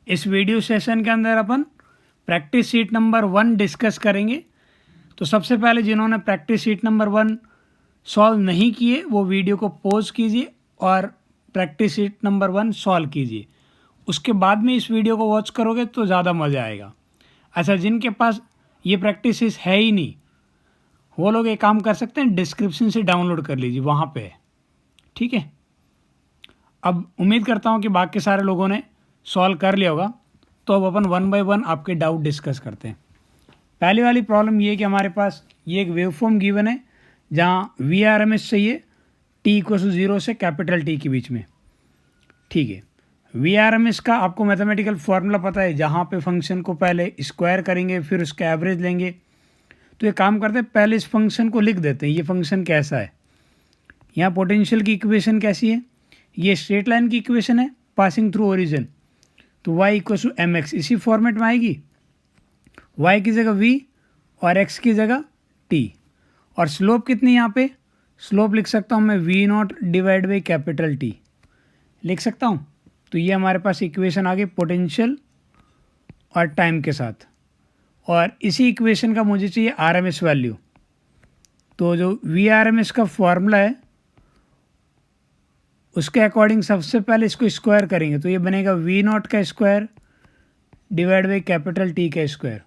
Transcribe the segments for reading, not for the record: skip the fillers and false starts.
इस video session के अंदर अपन प्रैक्टिस शीट नंबर 1 डिस्कस करेंगे। तो सबसे पहले जिन्होंने प्रैक्टिस शीट नंबर 1 सॉल्व नहीं किए वो वीडियो को पॉज कीजिए और प्रैक्टिस शीट नंबर 1 सॉल्व कीजिए। उसके बाद में इस वीडियो को वॉच करोगे तो ज़्यादा मज़ा आएगा। अच्छा, जिनके पास ये प्रैक्टिस है ही नहीं वो लोग एक काम कर सकते हैं, डिस्क्रिप्शन से डाउनलोड कर लीजिए, वहाँ पे है। ठीक है, अब उम्मीद करता हूँ कि बाकी सारे लोगों ने सॉल्व कर लिया होगा। तो अब अपन 1 बाय 1 आपके डाउट डिस्कस करते हैं। पहली वाली प्रॉब्लम ये है कि हमारे पास ये एक वेवफॉर्म गिवन है जहाँ VRMS चाहिए t = 0 से कैपिटल T के बीच में। ठीक है, VRMS का आपको मैथमेटिकल फार्मूला पता है, जहाँ पे फंक्शन को पहले स्क्वायर करेंगे फिर उसका एवरेज लेंगे। तो ये काम करते हैं, पहले इस फंक्शन को लिख देते हैं। ये फंक्शन कैसा है, यहाँ पोटेंशियल की इक्वेशन कैसी है, ये स्ट्रेट लाइन की इक्वेशन है पासिंग थ्रू ओरिजिन। तो y = mx इसी फॉर्मेट में आएगी, y की जगह v और x की जगह t। और स्लोप कितनी, यहाँ पे स्लोप लिख सकता हूँ मैं v0 divide by capital T लिख सकता हूँ। तो ये हमारे पास इक्वेशन आ गई पोटेंशियल और टाइम के साथ। और इसी इक्वेशन का मुझे चाहिए RMS वैल्यू। तो जो VRMS का फॉर्मूला है उसके अकॉर्डिंग सबसे पहले इसको स्क्वायर करेंगे तो ये बनेगा v0 का square divide by capital T का स्क्वायर,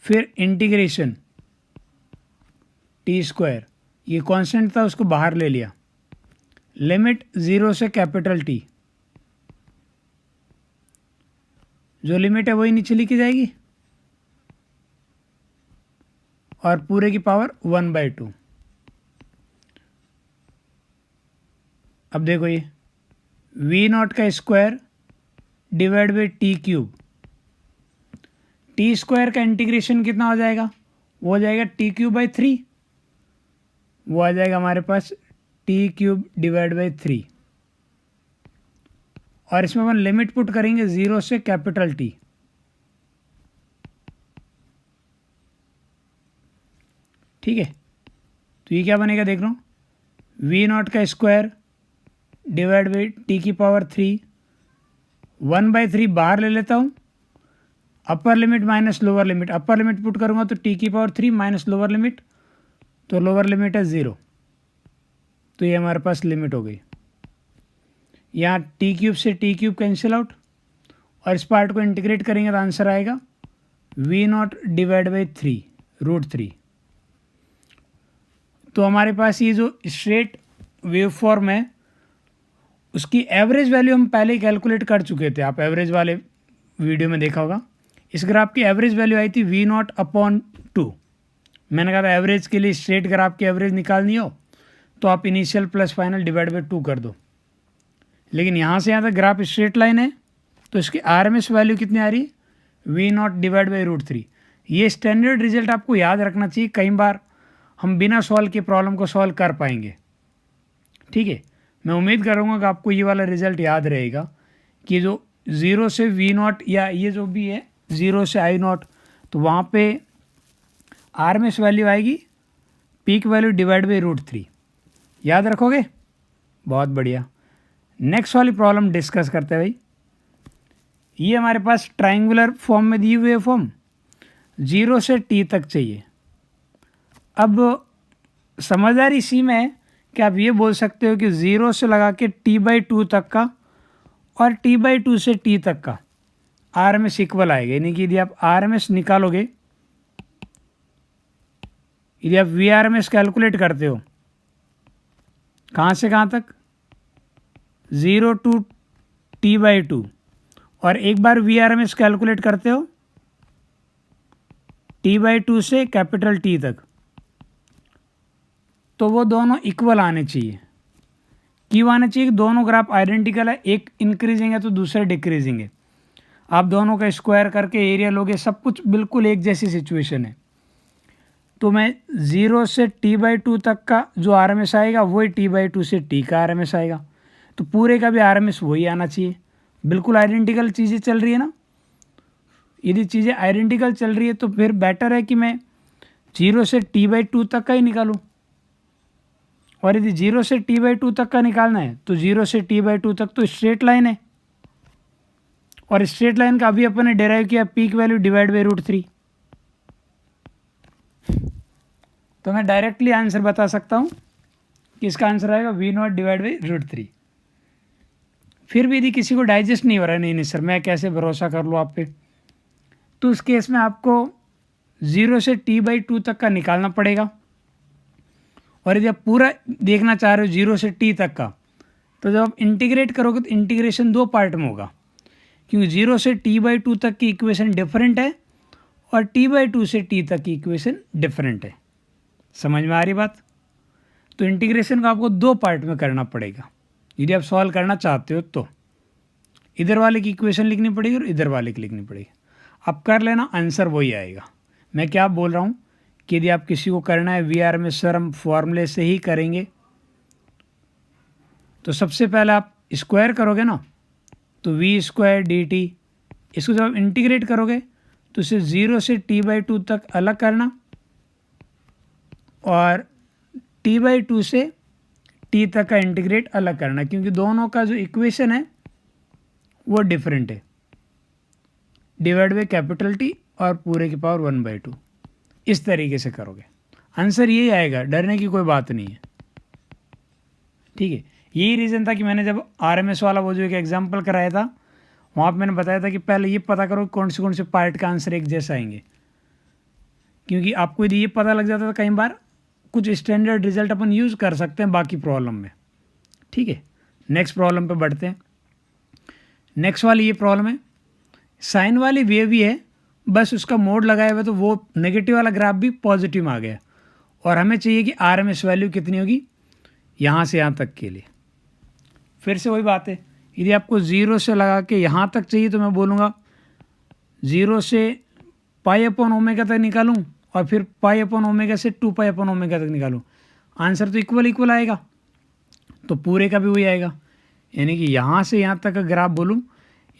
फिर इंटीग्रेशन t स्क्वायर, ये कांस्टेंट था उसको बाहर ले लिया, लिमिट 0 से कैपिटल T, जो लिमिट है वही नीचे लिखी जाएगी और पूरे की पावर 1/2। अब देखो ये v0 का square divide by t³, T square का इंटीग्रेशन कितना हो जाएगा, वो हो जाएगा t³/3, वो आ जाएगा हमारे पास t³ डिवाइड बाई 3। और इसमें अपन लिमिट पुट करेंगे 0 से कैपिटल T। ठीक है, तो ये क्या बनेगा देख लो, v0 का स्क्वायर डिवाइड बाई t³, 1/3 बाहर ले लेता हूँ, upper limit minus lower limit, upper limit put करूँगा तो t³ माइनस लोअर लिमिट, तो लोअर लिमिट है 0। तो ये हमारे पास लिमिट हो गई। यहाँ t³ से t³ कैंसिल आउट और इस पार्ट को इंटीग्रेट करेंगे तो आंसर आएगा v0 डिवाइड बाई 3√3। तो हमारे पास ये जो स्ट्रेट वेव फॉर्म है उसकी एवरेज वैल्यू हम पहले ही कैलकुलेट कर चुके थे, आप एवरेज वाले वीडियो में देखा होगा। इस ग्राफ की एवरेज वैल्यू आई थी v0/2। मैंने कहा था एवरेज के लिए स्ट्रेट ग्राफ की एवरेज निकालनी हो तो आप initial plus final divide by 2 कर दो। लेकिन यहाँ से यहाँ तक ग्राफ स्ट्रेट लाइन है तो इसकी RMS वैल्यू कितनी आ रही है, v0 डिवाइड बाई √3। ये स्टैंडर्ड रिजल्ट आपको याद रखना चाहिए, कई बार हम बिना सॉल्व के प्रॉब्लम को सॉल्व कर पाएंगे। ठीक है, मैं उम्मीद करूँगा कि आपको ये वाला रिजल्ट याद रहेगा कि जो 0 से v0 या ये जो भी है 0 से I0, तो वहाँ पे RMS वैल्यू आएगी पीक वैल्यू डिवाइड बाई √3। याद रखोगे, बहुत बढ़िया। नेक्स्ट वाली प्रॉब्लम डिस्कस करते हैं भाई। ये हमारे पास ट्रायंगुलर फॉर्म में दी हुई है फॉर्म, 0 से T तक चाहिए। अब समझदारी इसी में है कि आप ये बोल सकते हो कि 0 से लगा के t/2 तक का और t/2 से T तक का RMS इक्वल आएगा। यानी कि यदि आप RMS निकालोगे, यदि आप VRMS कैलकुलेट करते हो कहाँ से कहाँ तक, 0 to t/2, और एक बार VRMS कैलकुलेट करते हो t/2 से कैपिटल T तक, तो वो दोनों इक्वल आने चाहिए। क्यों आने चाहिए, दोनों ग्राफ आइडेंटिकल है, एक इंक्रीजिंग है तो दूसरा डिक्रीजिंग है। आप दोनों का स्क्वायर करके एरिया लोगे, सब कुछ बिल्कुल एक जैसी सिचुएशन है। तो मैं 0 से t/2 तक का जो RMS आएगा वही t/2 से T का RMS आएगा, तो पूरे का भी RMS वही आना चाहिए। बिल्कुल आइडेंटिकल चीज़ें चल रही है ना। यदि चीज़ें आइडेंटिकल चल रही है तो फिर बेटर है कि मैं 0 से t/2 तक का ही निकालूँ। और यदि 0 से t/2 तक का निकालना है तो 0 से t/2 तक तो स्ट्रेट लाइन है, और स्ट्रेट लाइन का अभी अपन ने डिराइव किया पीक वैल्यू डिवाइड बाई √3। तो मैं डायरेक्टली आंसर बता सकता हूँ कि इसका आंसर आएगा V0 डिवाइड बाई √3। फिर भी यदि किसी को डाइजेस्ट नहीं हो रहा है, नहीं सर मैं कैसे भरोसा कर लूँ आप पे, तो उस केस में आपको 0 से T/2 तक का निकालना पड़ेगा। और यदि आप पूरा देखना चाह रहे हो 0 से T तक का, तो जब आप इंटीग्रेट करोगे तो इंटीग्रेशन 2 पार्ट में होगा, क्योंकि 0 से T/2 तक की इक्वेशन डिफरेंट है और T/2 से T तक की इक्वेशन डिफरेंट है। समझ में आ रही बात? तो इंटीग्रेशन को आपको 2 पार्ट में करना पड़ेगा यदि आप सॉल्व करना चाहते हो। तो इधर वाले की इक्वेशन लिखनी पड़ेगी और इधर वाले की लिखनी पड़ेगी। अब कर लेना, आंसर वही आएगा। मैं क्या बोल रहा हूँ कि यदि आप किसी को करना है VRMS सर हम फॉर्मूले से ही करेंगे, तो सबसे पहले आप स्क्वायर करोगे ना, तो V² dt, इसको जब आप इंटीग्रेट करोगे तो इसे 0 से T/2 तक अलग करना और T/2 से T तक का इंटीग्रेट अलग करना, क्योंकि दोनों का जो इक्वेशन है वो डिफरेंट है। डिवाइड बाई कैपिटल T और पूरे की पावर 1/2, इस तरीके से करोगे आंसर यही आएगा, डरने की कोई बात नहीं है। ठीक है, यही रीज़न था कि मैंने जब RMS वाला वो जो एक एग्जांपल कराया था, वहाँ पे मैंने बताया था कि पहले ये पता करो कौन से पार्ट का आंसर एक जैसा आएंगे, क्योंकि आपको यदि ये पता लग जाता था कई बार कुछ स्टैंडर्ड रिजल्ट अपन यूज़ कर सकते हैं बाकी प्रॉब्लम में। ठीक है, नेक्स्ट प्रॉब्लम पे बढ़ते हैं। नेक्स्ट वाली ये प्रॉब्लम है, साइन वाली वेव भी है, बस उसका मोड लगाया हुआ तो वो नेगेटिव वाला ग्राफ भी पॉजिटिव में आ गया और हमें चाहिए कि RMS वैल्यू कितनी होगी यहाँ से यहाँ तक के लिए। फिर से वही बात है, यदि आपको 0 से लगा के यहाँ तक चाहिए तो मैं बोलूँगा 0 से π/ω तक निकालूँ और फिर π/ω से 2π/ω तक निकालूँ, आंसर तो इक्वल आएगा। तो पूरे का भी वही आएगा, यानी कि यहाँ से यहाँ तक का ग्राफ बोलूँ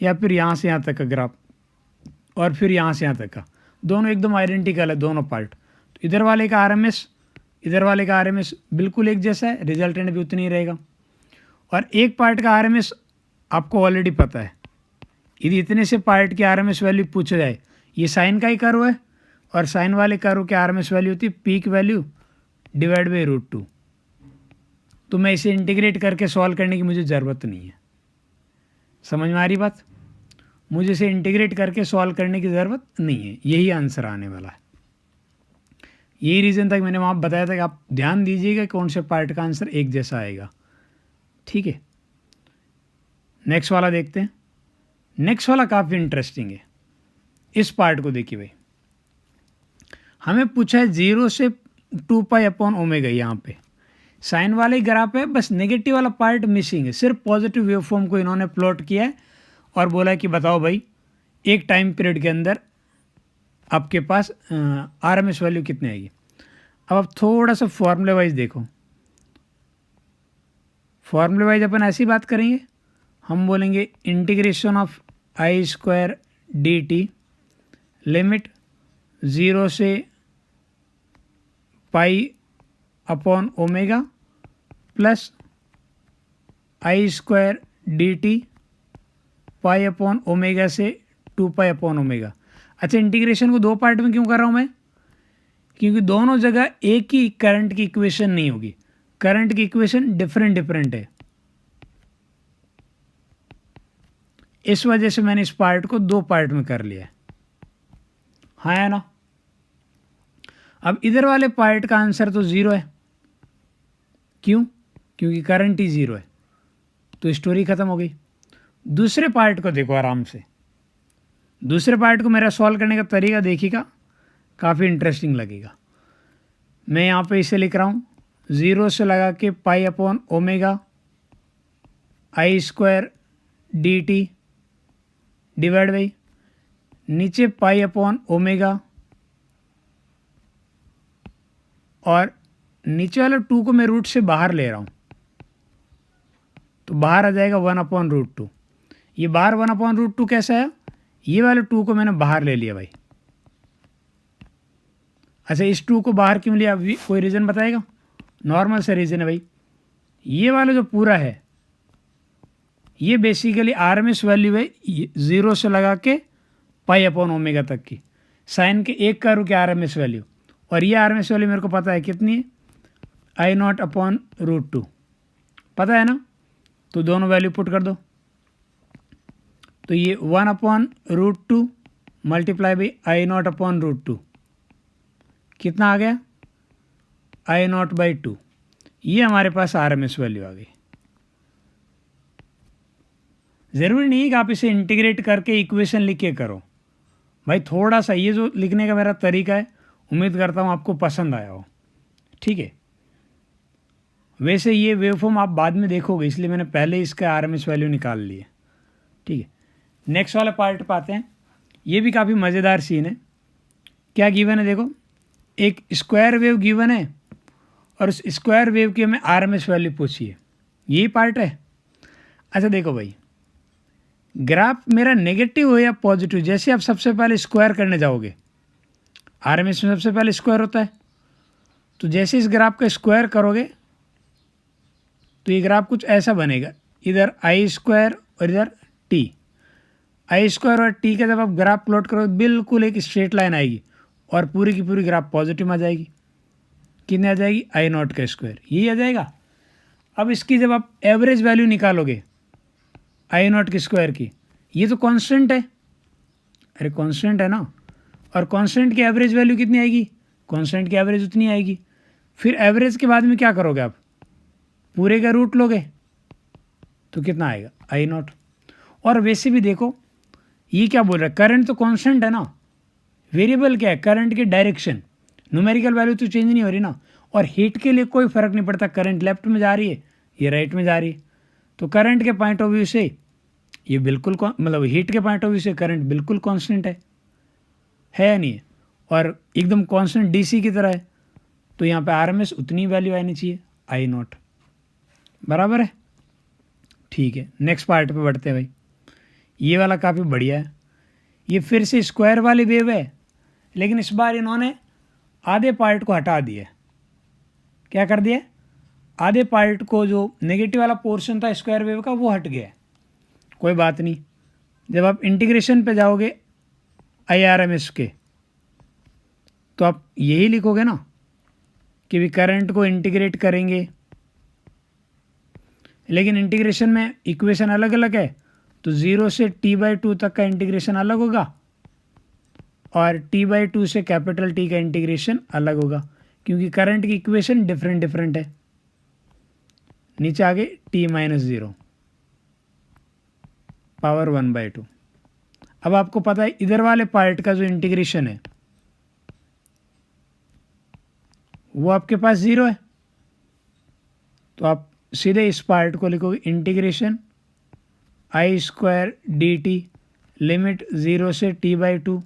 या फिर यहाँ से यहाँ तक का ग्राफ और फिर यहाँ से यहाँ तक का, दोनों एकदम आइडेंटिकल है दोनों पार्ट। तो इधर वाले का RMS इधर वाले का RMS बिल्कुल एक जैसा है, रिजल्टेंट भी उतनी ही रहेगा। और एक पार्ट का RMS आपको ऑलरेडी पता है, यदि इतने से पार्ट की RMS वैल्यू पूछा जाए, ये साइन का ही कर्व है और साइन वाले कर्व की RMS वैल्यू होती है पीक वैल्यू डिवाइड बाई √2। तो मैं इसे इंटीग्रेट करके सॉल्व करने की मुझे ज़रूरत नहीं है। समझ में आ रही बात? मुझे इसे इंटीग्रेट करके सॉल्व करने की ज़रूरत नहीं है, यही आंसर आने वाला है। यही रीज़न था कि मैंने वहाँ बताया था कि आप ध्यान दीजिएगा कौन से पार्ट का आंसर एक जैसा आएगा। ठीक है, नेक्स्ट वाला देखते हैं। नेक्स्ट वाला काफ़ी इंटरेस्टिंग है, इस पार्ट को देखिए भाई। हमें पूछा है 0 से 2π/ω, यहाँ पे साइन वाले ग्राफ है, बस नेगेटिव वाला पार्ट मिसिंग है, सिर्फ पॉजिटिव वेव फॉर्म को इन्होंने प्लॉट किया है और बोला है कि बताओ भाई एक टाइम पीरियड के अंदर आपके पास RMS वैल्यू कितनी आएगी। अब आप थोड़ा सा फॉर्मूले वाइज देखो, फॉर्मूले वाइज अपन ऐसी बात करेंगे, हम बोलेंगे integration of I² dt limit 0 से π/ω प्लस I² dt π/ω से 2π/ω। अच्छा, इंटीग्रेशन को 2 पार्ट में क्यों कर रहा हूँ मैं? क्योंकि दोनों जगह एक ही करंट की इक्वेशन नहीं होगी, करंट की इक्वेशन डिफरेंट है। इस वजह से मैंने इस पार्ट को 2 पार्ट में कर लिया है, हाँ है ना। अब इधर वाले पार्ट का आंसर तो 0 है, क्यों? क्योंकि करंट ही 0 है, तो स्टोरी ख़त्म हो गई। दूसरे पार्ट को देखो आराम से, दूसरे पार्ट को मेरा सॉल्व करने का तरीका देखिएगा, काफ़ी इंटरेस्टिंग लगेगा। मैं यहाँ पे इसे लिख रहा हूँ 0 से लगा के π/ω I² dt डिवाइड बाई नीचे π/ω और नीचे वाला 2 को मैं रूट से बाहर ले रहा हूँ, तो बाहर आ जाएगा 1/√2। ये बाहर 1/√2 कैसा है? ये वाले 2 को मैंने बाहर ले लिया भाई। अच्छा, इस 2 को बाहर क्यों लिया, कोई रीज़न बताएगा? नॉर्मल सा रीज़न है भाई, ये वाला जो पूरा है ये बेसिकली आरएमएस वैल्यू है 0 से लगा के पाई अपॉन ओमेगा तक की, साइन के एक कर्व की आरएमएस वैल्यू। और ये आरएमएस वैल्यू मेरे को पता है कितनी है, I0/√2 पता है ना। तो दोनों वैल्यू पुट कर दो, तो ये 1/√2 मल्टीप्लाई बाई I0/√2 कितना आ गया, I0/2। ये हमारे पास आरएमएस वैल्यू आ गई। ज़रूरी नहीं है कि आप इसे इंटीग्रेट करके इक्वेशन लिख के करो भाई, थोड़ा सा ये जो लिखने का मेरा तरीका है उम्मीद करता हूँ आपको पसंद आया हो, ठीक है। वैसे ये वेवफॉर्म आप बाद में देखोगे, इसलिए मैंने पहले इसका आरएमएस वैल्यू निकाल ली है, ठीक है। नेक्स्ट वाले पार्ट पे आते हैं। ये भी काफ़ी मज़ेदार सीन है। क्या गिवन है, देखो एक स्क्वायर वेव गिवन है और उस स्क्वायर वेव की हमें आरएमएस वैल्यू पूछी है, यही पार्ट है। अच्छा देखो भाई, ग्राफ मेरा नेगेटिव हो या पॉजिटिव, जैसे आप सबसे पहले स्क्वायर करने जाओगे, आरएमएस में सबसे पहले स्क्वायर होता है, तो जैसे इस ग्राफ का स्क्वायर करोगे तो ये ग्राफ कुछ ऐसा बनेगा, इधर I² और इधर T। I² और T का जब आप ग्राफ प्लॉट करोगे बिल्कुल एक स्ट्रेट लाइन आएगी और पूरी की पूरी ग्राफ पॉजिटिव में आ जाएगी। कितने आ जाएगी, I0², यही आ जाएगा। अब इसकी जब आप एवरेज वैल्यू निकालोगे I0² की, ये तो कांस्टेंट है, अरे कांस्टेंट है ना, और कांस्टेंट की एवरेज वैल्यू कितनी आएगी, कांस्टेंट की एवरेज उतनी आएगी। फिर एवरेज के बाद में क्या करोगे आप, पूरे का रूट लोगे तो कितना आएगा, I0। और वैसे भी देखो ये क्या बोल रहा है, करंट तो कांस्टेंट है ना, वेरिएबल क्या है, करंट की डायरेक्शन, न्यूमेरिकल वैल्यू तो चेंज नहीं हो रही ना। और हीट के लिए कोई फ़र्क नहीं पड़ता, करंट लेफ्ट में जा रही है ये राइट में जा रही है, तो करंट के पॉइंट ऑफ व्यू से ये बिल्कुल मतलब हीट के पॉइंट ऑफ व्यू से करंट बिल्कुल कांस्टेंट है या नहीं है, और एकदम कांस्टेंट डीसी की तरह है। तो यहाँ पे आरएमएस उतनी वैल्यू आनी चाहिए, I0 बराबर है, ठीक है। नेक्स्ट पार्ट पे बढ़ते हैं भाई, ये वाला काफ़ी बढ़िया है। ये फिर से स्क्वायर वाली वेव है, लेकिन इस बार इन्होंने आधे पार्ट को हटा दिया। क्या कर दिया, आधे पार्ट को, जो नेगेटिव वाला पोर्शन था स्क्वायर वेव का वो हट गया। कोई बात नहीं, जब आप इंटीग्रेशन पे जाओगे IRMS के, तो आप यही लिखोगे ना कि भी करंट को इंटीग्रेट करेंगे, लेकिन इंटीग्रेशन में इक्वेशन अलग अलग है, तो 0 से T/2 तक का इंटीग्रेशन अलग होगा और T/2 से कैपिटल T का इंटीग्रेशन अलग होगा, क्योंकि करंट की इक्वेशन डिफरेंट है। नीचे आगे T-0 पावर 1/2। अब आपको पता है इधर वाले पार्ट का जो इंटीग्रेशन है वो आपके पास 0 है, तो आप सीधे इस पार्ट को लिखोगे इंटीग्रेशन I² dt लिमिट 0 से T/2,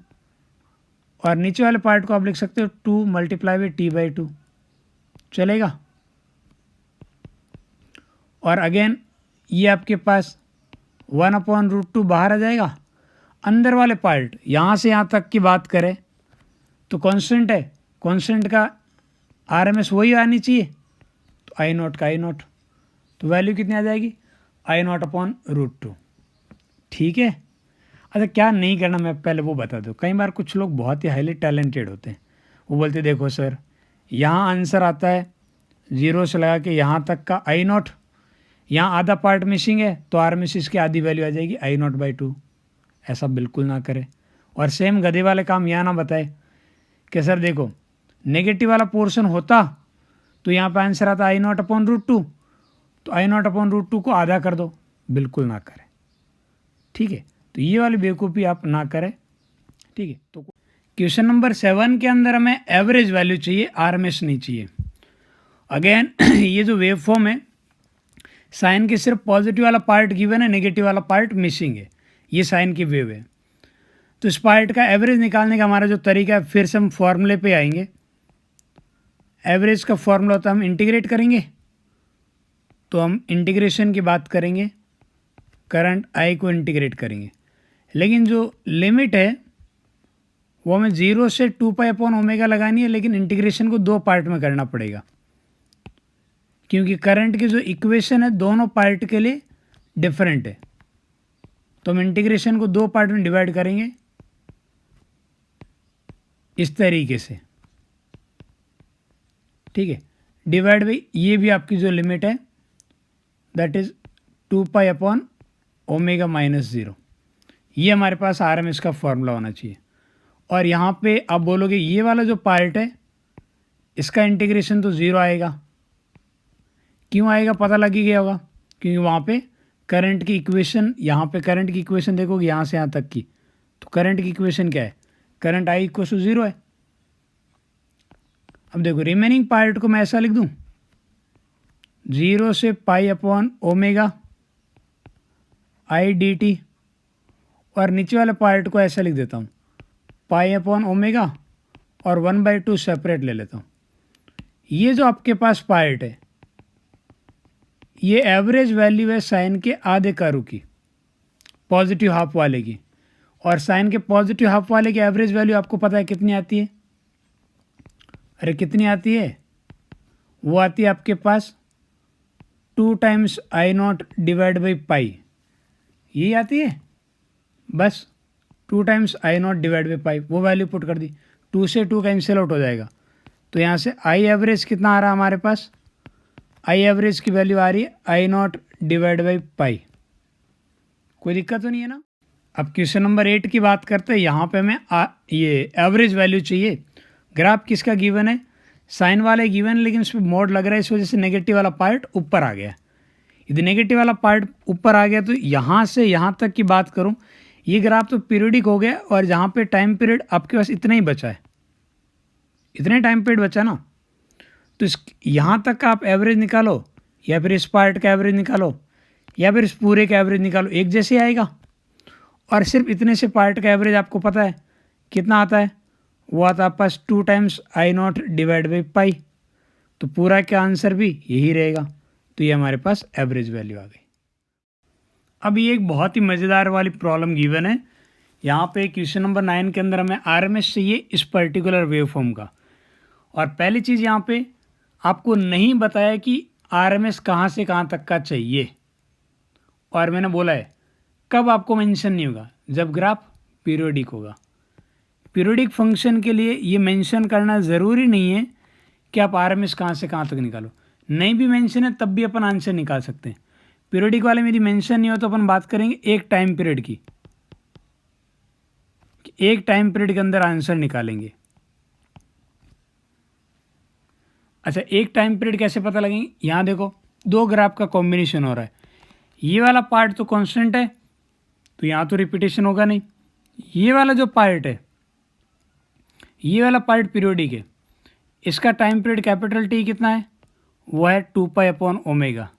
और नीचे वाले पार्ट को आप लिख सकते हो 2 मल्टीप्लाई बाई T/2, चलेगा। और अगेन ये आपके पास 1/√2 बाहर आ जाएगा। अंदर वाले पार्ट यहाँ से यहाँ तक की बात करें तो कांस्टेंट है, कांस्टेंट का आरएमएस वही आनी चाहिए, तो I0 का I0, तो वैल्यू कितनी आ जाएगी, I0/√2, ठीक है। अच्छा क्या नहीं करना मैं पहले वो बता दूँ। कई बार कुछ लोग बहुत ही हाईली टैलेंटेड होते हैं, वो बोलते देखो सर यहाँ आंसर आता है 0 से लगा के यहाँ तक का I0, यहाँ आधा पार्ट मिसिंग है तो आरएमएस इसकी आधी वैल्यू आ जाएगी I0/2। ऐसा बिल्कुल ना करें। और सेम गधे वाले काम यहाँ ना बताए कि सर देखो नेगेटिव वाला पोर्शन होता तो यहाँ पे आंसर आता I0/√2, तो I0/√2 को आधा कर दो, बिल्कुल ना करें, ठीक है। तो ये वाली बेवकूफ़ी आप ना करें, ठीक है। तो क्वेश्चन नंबर 7 के अंदर हमें एवरेज वैल्यू चाहिए, आरएमएस नहीं चाहिए। अगेन ये जो वेव फॉर्म है, साइन के सिर्फ पॉजिटिव वाला पार्ट गिवन है, नेगेटिव वाला पार्ट मिसिंग है, ये साइन की वेव है। तो इस पार्ट का एवरेज निकालने का हमारा जो तरीका है, फिर से हम फॉर्मूले पे आएंगे। एवरेज का फॉर्मूला होता है, हम इंटीग्रेट करेंगे, तो हम इंटीग्रेशन की बात करेंगे, करंट I को इंटीग्रेट करेंगे, लेकिन जो लिमिट है वो हमें 0 से 2π/ω लगानी है, लेकिन इंटीग्रेशन को 2 पार्ट में करना पड़ेगा, क्योंकि करंट की जो इक्वेशन है दोनों पार्ट के लिए डिफरेंट है, तो हम इंटीग्रेशन को दो पार्ट में डिवाइड करेंगे इस तरीके से, ठीक है। डिवाइड बाई ये भी आपकी जो लिमिट है that is 2 pi upon omega minus 0, ये हमारे पास RMS का फॉर्मूला होना चाहिए। और यहाँ पे आप बोलोगे ये वाला जो पार्ट है इसका इंटीग्रेशन तो 0 आएगा, क्यों आएगा पता लग ही गया होगा, क्योंकि वहाँ पे करंट की इक्वेशन, यहाँ पे करंट की इक्वेशन देखोगे यहाँ से यहाँ तक की, तो करंट की इक्वेशन क्या है, करंट I इक्वल टू 0 है। अब देखो रिमेनिंग पार्ट को मैं ऐसा लिख दूँ 0 से पाई अपॉन ओमेगा I/dt, और नीचे वाले पार्ट को ऐसा लिख देता हूँ पाई अपॉन ओमेगा और 1/2 सेपरेट ले लेता हूँ। ये जो आपके पास पार्ट है ये एवरेज वैल्यू है साइन के आधे कर्व की, पॉजिटिव हाफ वाले की, और साइन के पॉजिटिव हाफ वाले की एवरेज वैल्यू आपको पता है कितनी आती है, अरे कितनी आती है, वो आती है आपके पास 2 times I0 divide by pi, यही आती है बस 2 times I0 divide by pi, वो वैल्यू पुट कर दी, 2 से 2 कैंसिल आउट हो जाएगा, तो यहाँ से आई एवरेज कितना आ रहा है हमारे पास, आई एवरेज की वैल्यू आ रही है I0 डिवाइड बाई पाई। कोई दिक्कत तो नहीं है ना। अब क्वेश्चन नंबर 8 की बात करते हैं, यहाँ पे हमें ये एवरेज वैल्यू चाहिए। ग्राफ किसका गिवन है, साइन वाले गिवन है, लेकिन उस पर मोड लग रहा है, इस वजह से नेगेटिव वाला पार्ट ऊपर आ गया। यदि नेगेटिव वाला पार्ट ऊपर आ गया तो यहाँ से यहाँ तक की बात करूँ, ये ग्राफ तो पीरियडिक हो गया, और जहाँ पे टाइम पीरियड आपके पास इतना ही बचा है, इतने टाइम पीरियड बचा ना, तो इस यहाँ तक का आप एवरेज निकालो, या फिर इस पार्ट का एवरेज निकालो, या फिर इस पूरे का एवरेज निकालो, एक जैसे आएगा। और सिर्फ इतने से पार्ट का एवरेज आपको पता है कितना आता है, वो आता है आपके पास 2 times I0 divide by pi, तो पूरा का आंसर भी यही रहेगा, तो ये हमारे पास एवरेज वैल्यू आ गई। अब ये एक बहुत ही मज़ेदार वाली प्रॉब्लम गिवन है, यहाँ पे क्वेश्चन नंबर 9 के अंदर हमें RMS चाहिए इस पर्टिकुलर वेव फॉर्म का। और पहली चीज़ यहाँ पे आपको नहीं बताया कि RMS कहाँ से कहाँ तक का चाहिए, और मैंने बोला है कब आपको मेंशन नहीं होगा, जब ग्राफ पीरियोडिक होगा। पीरियोडिक फंक्शन के लिए ये मेंशन करना ज़रूरी नहीं है कि आप RMS कहाँ से कहाँ तक निकालो, नहीं भी मेंशन है तब भी अपन आंसर निकाल सकते हैं। पीरियोडिक वाले में यदि मेंशन नहीं हो तो अपन बात करेंगे एक टाइम पीरियड की, एक टाइम पीरियड के अंदर आंसर निकालेंगे। अच्छा, एक टाइम पीरियड कैसे पता लगेंगे, यहाँ देखो दो ग्राफ का कॉम्बिनेशन हो रहा है, ये वाला पार्ट तो कांस्टेंट है तो यहाँ तो रिपीटेशन होगा नहीं, ये वाला जो पार्ट है ये वाला पार्ट पीरियोडिक है, इसका टाइम पीरियड कैपिटल T कितना है, वो है 2 पाई अपॉन ओमेगा।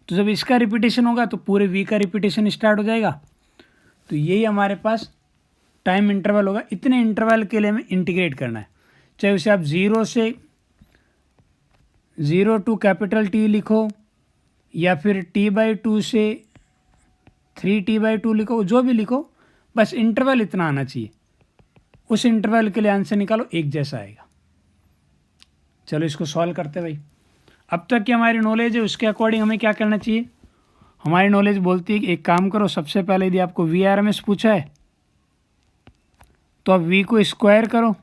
तो जब इसका रिपीटेशन होगा तो पूरे V का रिपीटेशन स्टार्ट हो जाएगा, तो यही हमारे पास टाइम इंटरवल होगा। इतने इंटरवल के लिए हमें इंटीग्रेट करना है, चाहे उसे आप 0 टू कैपिटल T लिखो, या फिर T/2 से 3T/2 लिखो, जो भी लिखो, बस इंटरवल इतना आना चाहिए, उस इंटरवल के लिए आंसर निकालो, एक जैसा आएगा। चलो इसको सॉल्व करते भाई। अब तक की हमारी नॉलेज है उसके अकॉर्डिंग हमें क्या करना चाहिए, हमारी नॉलेज बोलती है कि एक काम करो, सबसे पहले यदि आपको VRMS पूछा है तो आप V को स्क्वायर करो,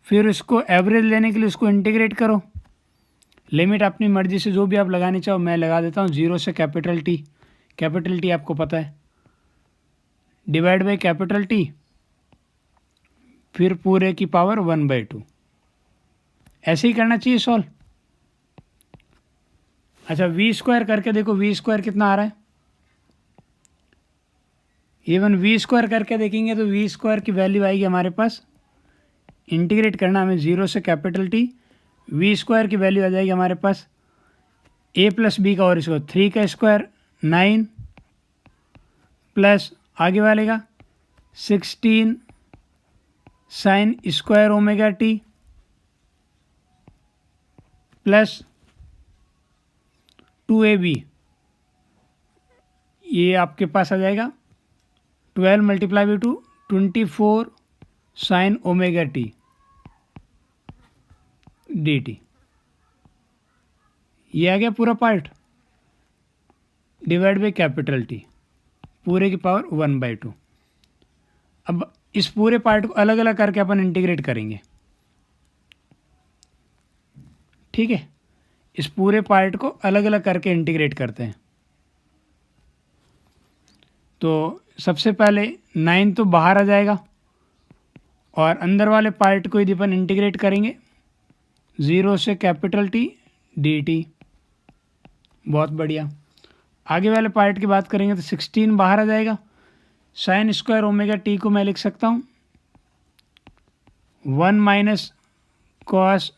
फिर इसको एवरेज लेने के लिए उसको इंटीग्रेट करो, लिमिट अपनी मर्जी से जो भी आप लगानी चाहो, मैं लगा देता हूँ 0 से कैपिटल T आपको पता है, डिवाइड बाई कैपिटल T, फिर पूरे की पावर 1/2, ऐसे ही करना चाहिए सॉल्व। अच्छा, V स्क्वायर करके देखो, V स्क्वायर कितना आ रहा है, इवन V स्क्वायर करके देखेंगे तो V स्क्वायर की वैल्यू आएगी हमारे पास, इंटीग्रेट करना हमें 0 से कैपिटल T, V स्क्वायर की वैल्यू आ जाएगी हमारे पास A प्लस B का और स्क्वायर, 3 का स्क्वायर 9 प्लस आगे वाले का 16 sine square omega T plus 2AB, ये आपके पास आ जाएगा 12 multiply by 2 24 sine omega T dt, ये आ गया पूरा part. Divide by capital T पूरे की पावर 1/2। अब इस पूरे पार्ट को अलग अलग करके अपन इंटीग्रेट करेंगे, ठीक है। इस पूरे पार्ट को अलग अलग करके इंटीग्रेट करते हैं। तो सबसे पहले 9 तो बाहर आ जाएगा और अंदर वाले पार्ट को यदि अपन इंटीग्रेट करेंगे 0 से कैपिटल टी डी टी, बहुत बढ़िया। आगे वाले पार्ट की बात करेंगे तो 16 बाहर आ जाएगा। साइन स्क्वायर ओमेगा टी को मैं लिख सकता हूँ 1 minus cos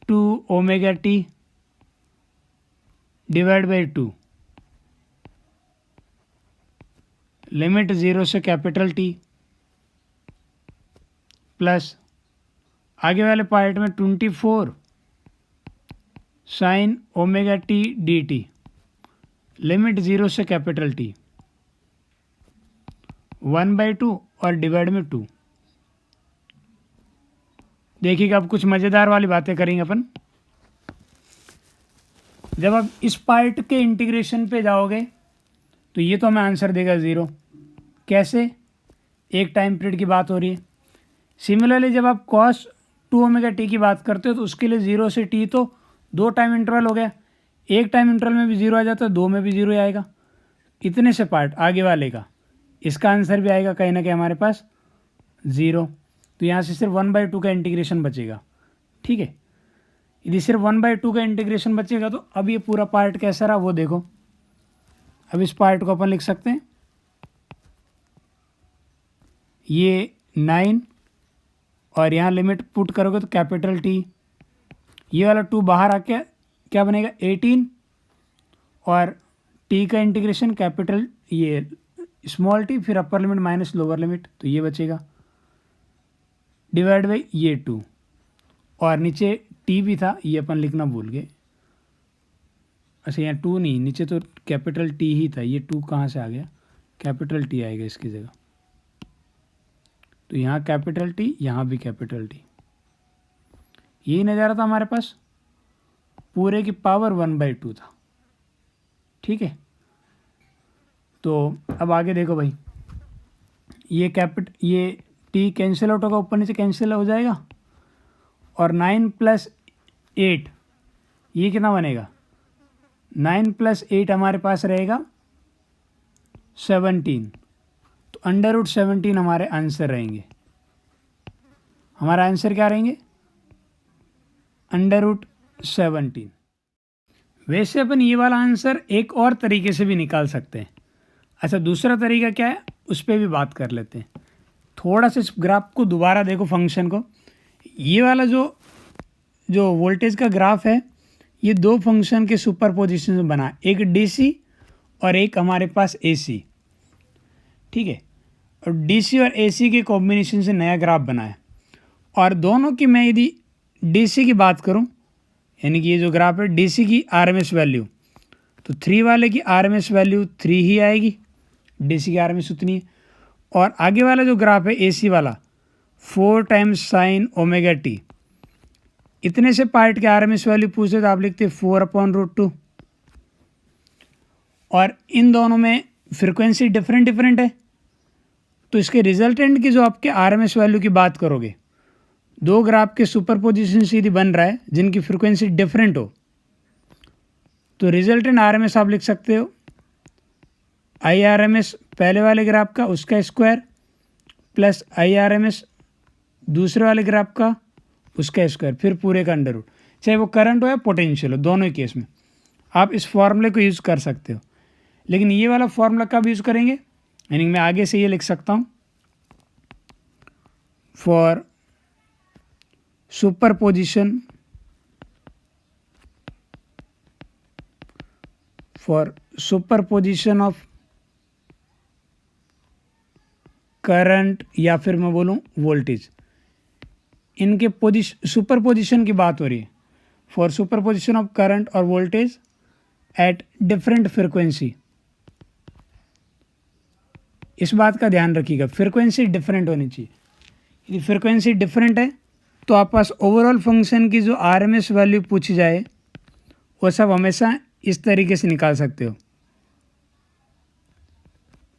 2 omega T divide by 2, limit 0 से कैपिटल टी, प्लस आगे वाले पार्ट में 24 sine omega T D T, limit 0 से कैपिटल टी, 1/2 और डिवाइड में 2। देखिएगा अब कुछ मज़ेदार वाली बातें करेंगे अपन। जब आप इस पार्ट के इंटीग्रेशन पे जाओगे तो ये तो हमें आंसर देगा 0। कैसे? एक टाइम पीरियड की बात हो रही है। सिमिलरली जब आप कॉस 2 ओमेगा टी की बात करते हो तो उसके लिए 0 से टी तो 2 टाइम इंटरवल हो गया। एक टाइम इंटरवल में भी 0 आ जाता है, 2 में भी 0 आएगा। इतने से पार्ट आगे वाले का इसका आंसर भी आएगा कहीं ना कहीं हमारे पास 0। तो यहाँ से सिर्फ 1/2 का इंटीग्रेशन बचेगा, ठीक है। यदि सिर्फ 1/2 का इंटीग्रेशन बचेगा तो अब ये पूरा पार्ट कैसा रहा वो देखो। अब इस पार्ट को अपन लिख सकते हैं ये 9 और यहाँ लिमिट पुट करोगे तो कैपिटल टी, ये वाला 2 बाहर आके क्या बनेगा 18 और टी का इंटीग्रेशन कैपिटल ये स्मॉल टी फिर upper limit minus lower limit, तो ये बचेगा डिवाइड बाई ये 2 और नीचे टी भी था ये अपन लिखना भूल गए। अच्छा यहाँ 2 नहीं, नीचे तो कैपिटल टी ही था, ये 2 कहाँ से आ गया, कैपिटल टी आएगा इसकी जगह। तो यहाँ कैपिटल टी, यहाँ भी कैपिटल टी, यही नज़ारा था हमारे पास। पूरे की पावर 1/2 था, ठीक है। तो अब आगे देखो भाई, ये टी कैंसिल आउट होगा, ऊपर नीचे कैंसिल हो जाएगा और 9 + 8 ये कितना बनेगा 9 + 8 हमारे पास रहेगा 17। तो √17 हमारे आंसर रहेंगे। हमारा आंसर क्या रहेंगे √17। वैसे अपन ये वाला आंसर एक और तरीके से भी निकाल सकते हैं। अच्छा दूसरा तरीका क्या है उस पर भी बात कर लेते हैं। थोड़ा सा इस ग्राफ को दोबारा देखो, फंक्शन को। ये वाला जो वोल्टेज का ग्राफ है ये 2 फंक्शन के सुपरपोजिशन में बना, एक डीसी और एक हमारे पास एसी, ठीक है। और डीसी और एसी के कॉम्बिनेशन से नया ग्राफ बना है। और दोनों की मैं यदि डीसी की बात करूं, यानी कि ये जो ग्राफ है डीसी की आरएमएस वैल्यू, तो 3 वाले की आरएमएस वैल्यू 3 ही आएगी, डीसी की आरएमएस उतनी है। और आगे वाला जो ग्राफ है एसी वाला 4 टाइम्स साइन ओमेगा टी, इतने से पार्ट के आरएमएस वैल्यू पूछते तो आप लिखते 4/√2। और इन दोनों में फ्रिक्वेंसी डिफरेंट है, तो इसके रिजल्टेंट की जो आपके आरएमएस वैल्यू की बात करोगे, 2 ग्राफ के सुपरपोजिशन से यदि बन रहा है जिनकी फ्रिक्वेंसी डिफरेंट हो, तो रिजल्टेंट आरएमएस आप लिख सकते हो IRMS पहले वाले ग्राफ का उसका स्क्वायर प्लस IRMS दूसरे वाले ग्राफ का उसका स्क्वायर, फिर पूरे का अंडर रूट, चाहे वो करंट हो या पोटेंशियल हो, दोनों ही केस में आप इस फॉर्मूले को यूज़ कर सकते हो। लेकिन ये वाला फॉर्मूला कब यूज़ करेंगे, यानी मैं आगे से ये लिख सकता हूँ फॉर सुपरपोजिशन ऑफ करंट या फिर मैं बोलूँ वोल्टेज, इनके सुपरपोजिशन की बात हो रही है। फॉर सुपरपोजिशन ऑफ करंट और वोल्टेज एट डिफरेंट फ्रिक्वेंसी, इस बात का ध्यान रखिएगा, फ्रिक्वेंसी डिफरेंट होनी चाहिए। यदि फ्रिक्वेंसी डिफरेंट है तो आप पास ओवरऑल फंक्शन की जो आरएमएस वैल्यू पूछी जाए वो सब हमेशा इस तरीके से निकाल सकते हो।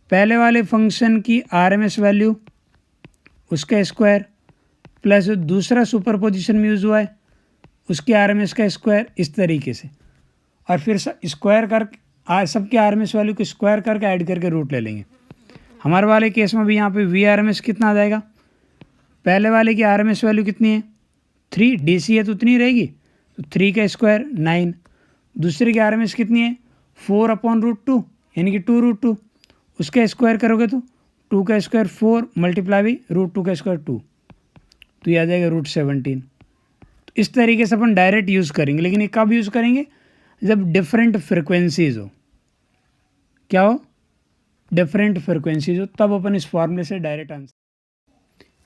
पहले वाले फंक्शन की आरएमएस वैल्यू उसका स्क्वायर प्लस दूसरा सुपरपोजिशन में यूज़ हुआ है उसकी आरएमएस का स्क्वायर, इस तरीके से। और फिर स्क्वायर कर सबके आरएमएस वैल्यू को स्क्वायर करके ऐड करके रूट ले लेंगे। हमारे वाले केस में भी यहाँ पे वी आरएमएस कितना आ जाएगा, पहले वाले की आरएमएस वैल्यू कितनी है 3, डीसी है तो उतनी रहेगी, तो 3 का स्क्वायर 9, दूसरे की आरएमएस कितनी है 4/√2 यानी कि 2√2, उसका स्क्वायर करोगे तो 2 का स्क्वायर 4 मल्टीप्लाई बाई √2 का स्क्वायर 2, तो ये आ जाएगा √17। तो इस तरीके से अपन डायरेक्ट यूज़ करेंगे, लेकिन ये कब यूज़ करेंगे, जब डिफरेंट फ्रिक्वेंसीज हो। क्या हो, डिफरेंट फ्रिक्वेंसीज हो, तब अपन इस फॉर्मूले से डायरेक्ट आंसर।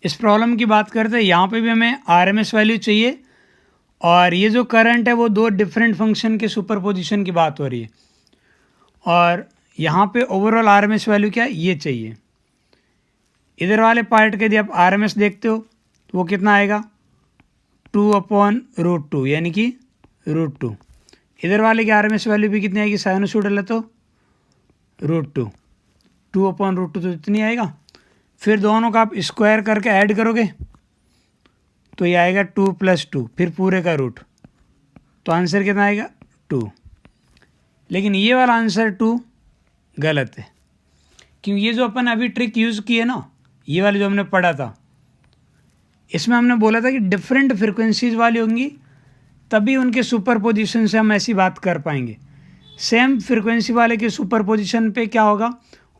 इस प्रॉब्लम की बात करते हैं, यहाँ पे भी हमें आरएमएस वैल्यू चाहिए और ये जो करंट है वो दो डिफरेंट फंक्शन के सुपरपोजिशन की बात हो रही है, और यहाँ पे ओवरऑल आरएमएस वैल्यू क्या है ये चाहिए। इधर वाले पार्ट के यदि आप आरएमएस देखते हो तो वो कितना आएगा 2/√2 यानी कि √2। इधर वाले की आरएमएस वैल्यू भी कितनी आएगी, साइनोसॉइडल है तो √2, 2/√2 तो इतनी आएगा। फिर दोनों का आप स्क्वायर करके ऐड करोगे तो ये आएगा 2 + 2, फिर पूरे का रूट, तो आंसर कितना आएगा 2। लेकिन ये वाला आंसर 2 गलत है, क्योंकि ये जो अपन अभी ट्रिक यूज़ की है ना, ये वाली जो हमने पढ़ा था, इसमें हमने बोला था कि डिफरेंट फ्रिक्वेंसीज वाली होंगी तभी उनके सुपरपोजिशन से हम ऐसी बात कर पाएंगे। सेम फ्रिक्वेंसी वाले के सुपरपोजिशन पे क्या होगा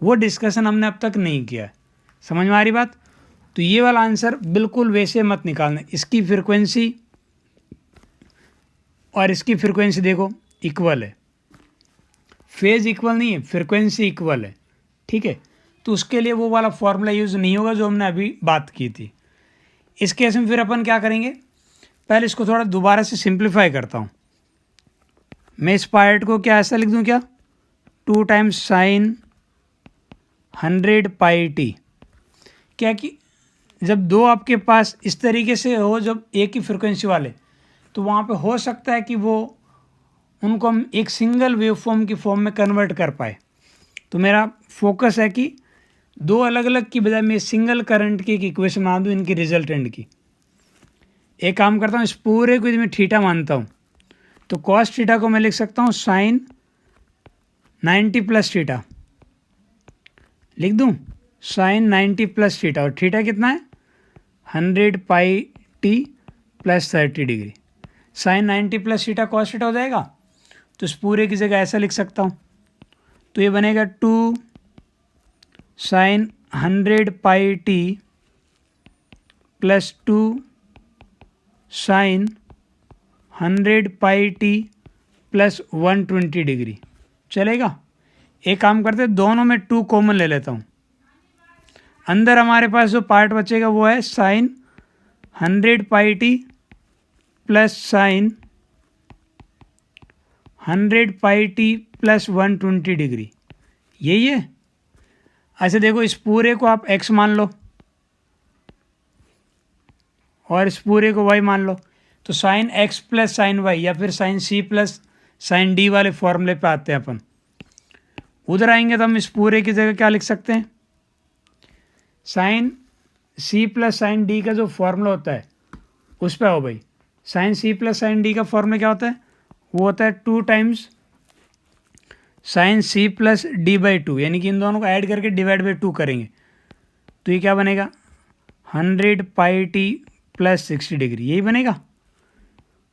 वो डिस्कशन हमने अब तक नहीं किया है। समझ में आ रही बात? तो ये वाला आंसर बिल्कुल वैसे मत निकालना, इसकी फ्रिक्वेंसी और इसकी फ्रिक्वेंसी देखो इक्वल है, फेज इक्वल नहीं है, फ्रिक्वेंसी इक्वल है, ठीक है। तो उसके लिए वो वाला फॉर्मूला यूज़ नहीं होगा जो हमने अभी बात की थी। इस केस में फिर अपन क्या करेंगे, पहले इसको थोड़ा दोबारा से सिंप्लीफाई करता हूँ। मैं इस पार्ट को क्या ऐसा लिख दूँ, क्या 2 × sin 100πt। क्या कि जब दो आपके पास इस तरीके से हो, जब एक ही फ्रिक्वेंसी वाले, तो वहाँ पे हो सकता है कि वो उनको हम एक सिंगल वेव फॉर्म की फॉर्म में कन्वर्ट कर पाए। तो मेरा फोकस है कि दो अलग अलग की बजाय मैं सिंगल करंट की एक इक्वेशन बना दूँ इनकी रिजल्टेंट की। एक काम करता हूँ, इस पूरे को यदि मैं थीटा मानता हूँ तो कॉस थीटा को मैं लिख सकता हूँ sin 90 + थीटा, लिख दूँ sin 90 + थीटा, और थीटा कितना है 100πt + 30 degree. sin 90 + theta cos theta हो जाएगा, तो इस पूरे की जगह ऐसा लिख सकता हूँ, तो ये बनेगा 2 sin 100πt + 2 sin 100πt + 120 degree चलेगा। एक काम करते हैं, दोनों में 2 कॉमन ले लेता हूँ। अंदर हमारे पास जो पार्ट बचेगा वो है sin 100πt + sin 100πt + 120 degree, यही है। अच्छा देखो, इस पूरे को आप x मान लो और इस पूरे को y मान लो, तो sin x + sin y या फिर sin c + sin d वाले फॉर्मूले पे आते हैं अपन। उधर आएंगे तो हम इस पूरे की जगह क्या लिख सकते हैं, sin c + sin d का जो फॉर्मूला होता है उस पर आओ भाई। sin c + sin d का फॉर्मूला क्या होता है, वो होता है 2 × sin c + d/2, यानी कि इन दोनों को ऐड करके डिवाइड बाई 2 करेंगे तो ये क्या बनेगा 100πt + 60 डिग्री, यही बनेगा।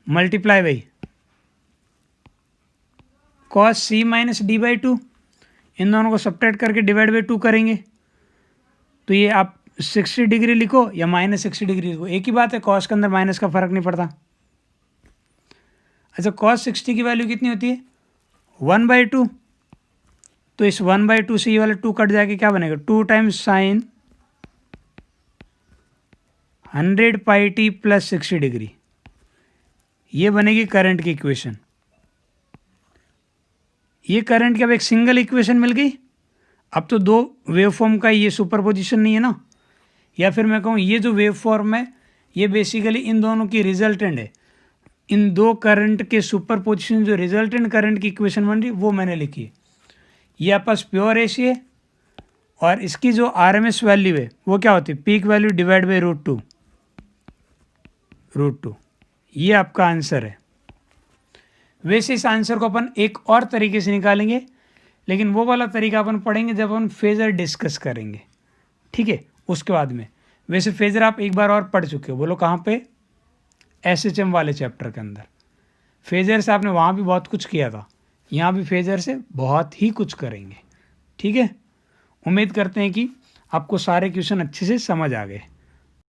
Multiply by cos c - d/2, इन दोनों को सब्ट्रैक्ट करके डिवाइड बाई 2 करेंगे तो ये आप 60 डिग्री लिखो या -60 डिग्री लिखो, एक ही बात है, कॉस के अंदर माइनस का फ़र्क नहीं पड़ता। अच्छा, cos 60 की वैल्यू कितनी होती है 1/2, तो इस 1/2 से ये वाला 2 कट जाके क्या बनेगा 2 × sin 100πt + 60 डिग्री, ये बनेगी करंट की इक्वेशन। ये करंट की अब एक सिंगल इक्वेशन मिल गई। अब तो दो वेवफॉर्म का ये सुपरपोजिशन नहीं है ना, या फिर मैं कहूँ ये जो वेवफॉर्म है ये बेसिकली इन दोनों की रिजल्टेंट है। इन दो करंट के सुपरपोजिशन जो रिजल्टेंट करंट की इक्वेशन बन रही वो मैंने लिखी है। ये आपस प्योर एसी है और इसकी जो RMS वैल्यू है वो क्या होती है, पीक वैल्यू डिवाइड बाई √2। ये आपका आंसर है। वैसे इस आंसर को अपन एक और तरीके से निकालेंगे, लेकिन वो वाला तरीका अपन पढ़ेंगे जब अपन फेजर डिस्कस करेंगे, ठीक है, उसके बाद में। वैसे फेजर आप एक बार और पढ़ चुके हो, बोलो कहाँ पे, SHM वाले चैप्टर के अंदर। फेजर से आपने वहाँ भी बहुत कुछ किया था, यहाँ भी फेजर से बहुत ही कुछ करेंगे, ठीक है। उम्मीद करते हैं कि आपको सारे क्वेश्चन अच्छे से समझ आ गए।